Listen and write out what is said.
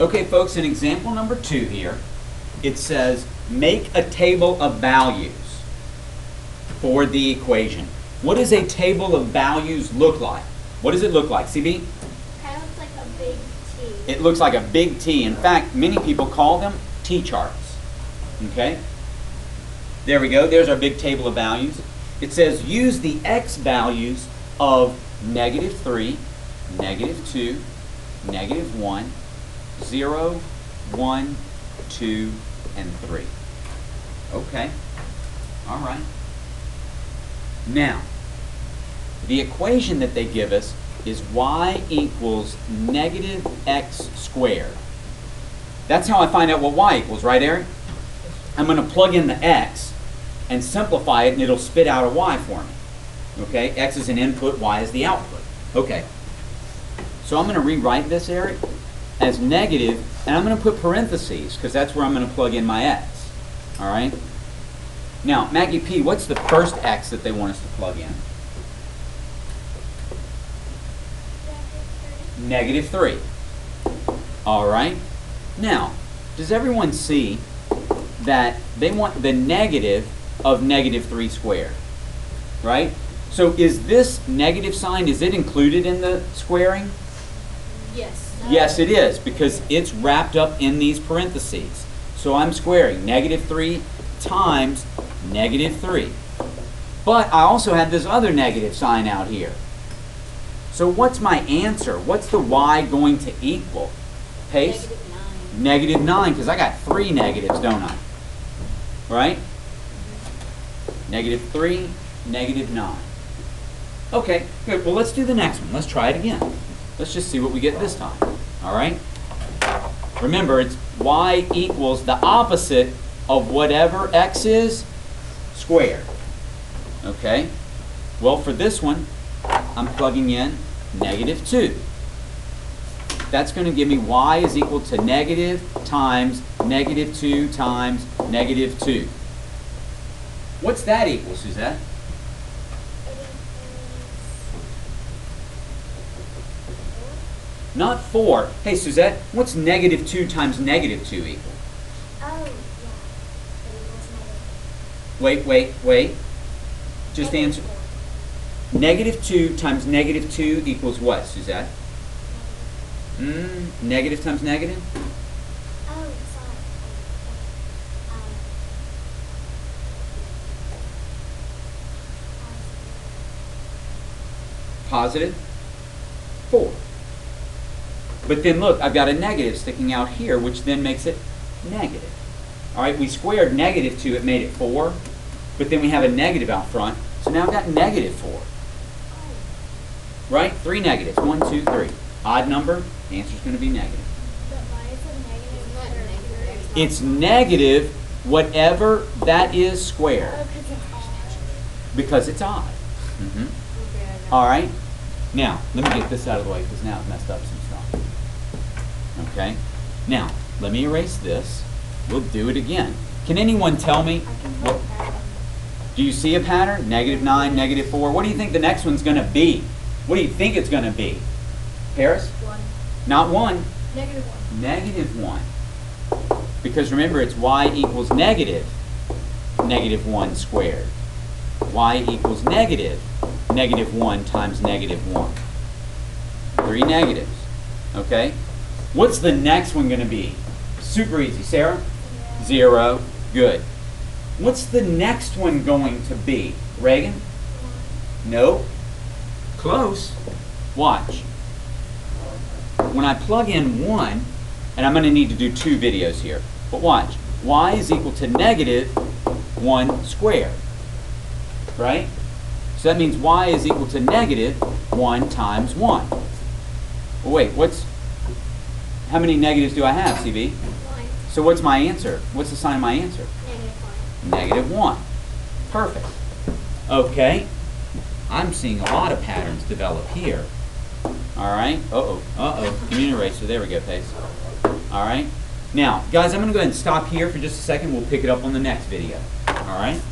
Okay, folks, in example number 2 here, it says make a table of values for the equation. What does a table of values look like? What does it look like, CB? Kind of looks like a big T. It looks like a big T. In fact, many people call them T-charts. Okay? There we go. There's our big table of values. It says use the x values of -3, -2, -1, 0, 1, 2, and 3. Okay. All right. Now, the equation that they give us is y equals -x squared. That's how I find out what y equals, right, Eric? I'm going to plug in the x and simplify it, and it'll spit out a y for me. Okay? X is an input, y is the output. Okay. So I'm going to rewrite this, Eric, as negative, and I'm going to put parentheses, because that's where I'm going to plug in my x. All right? Now, Maggie P., what's the first x that they want us to plug in? -3. All right. Now, does everyone see that they want the negative of -3 squared? Right? So is this negative sign, is it included in the squaring? Yes. Yes, it is, because it's wrapped up in these parentheses. So I'm squaring -3 times -3. But I also have this other negative sign out here. So what's my answer? What's the y going to equal? Pace? -9, because I got 3 negatives, don't I? Right? -3, -9. Okay, good. Well, let's do the next one. Let's try it again. Let's just see what we get this time. All right? Remember, it's y equals the opposite of whatever x is squared. Okay? Well, for this one, I'm plugging in -2. That's going to give me y is equal to negative times -2 times -2. What's that equal, Suzette? Not 4. Hey, Suzette, what's -2 times -2 equal? Oh, yeah. Wait. Just answer. -2 times -2 equals what, Suzette? Negative times negative? Oh, sorry. Positive 4. But then look, I've got a negative sticking out here, which then makes it negative. All right, we squared -2, it made it 4. But then we have a negative out front, so now I've got -4. Right? 3 negatives. 1, 2, 3. Odd number, the answer's going to be negative. But why is it negative? It's negative whatever that is squared, Oh, because it's odd. because it's odd. All right? Now, let me get this out of the way, because now I've messed up some stuff. Okay? Now, let me erase this. We'll do it again. Can anyone tell me, do you see a pattern? -9, -4. What do you think the next one's going to be? What do you think it's going to be? Paris? 1. Not 1. -1. -1. Because remember, it's y equals -1 squared. Y equals -1 times -1. 3 negatives. Okay? What's the next one going to be? Super easy. Sarah? 0. Good. What's the next one going to be? Reagan? No. Close. Watch. When I plug in 1, and I'm going to need to do 2 videos here, but watch. Y is equal to -1 squared. Right? So that means y is equal to -1 times 1. Well, wait, how many negatives do I have, CB? 1. So what's my answer? What's the sign of my answer? -1. -1. Perfect. Okay. I'm seeing a lot of patterns develop here. All right. Community eraser. There we go, Pace. All right. Now, guys, I'm going to go ahead and stop here for just a second. We'll pick it up on the next video. All right.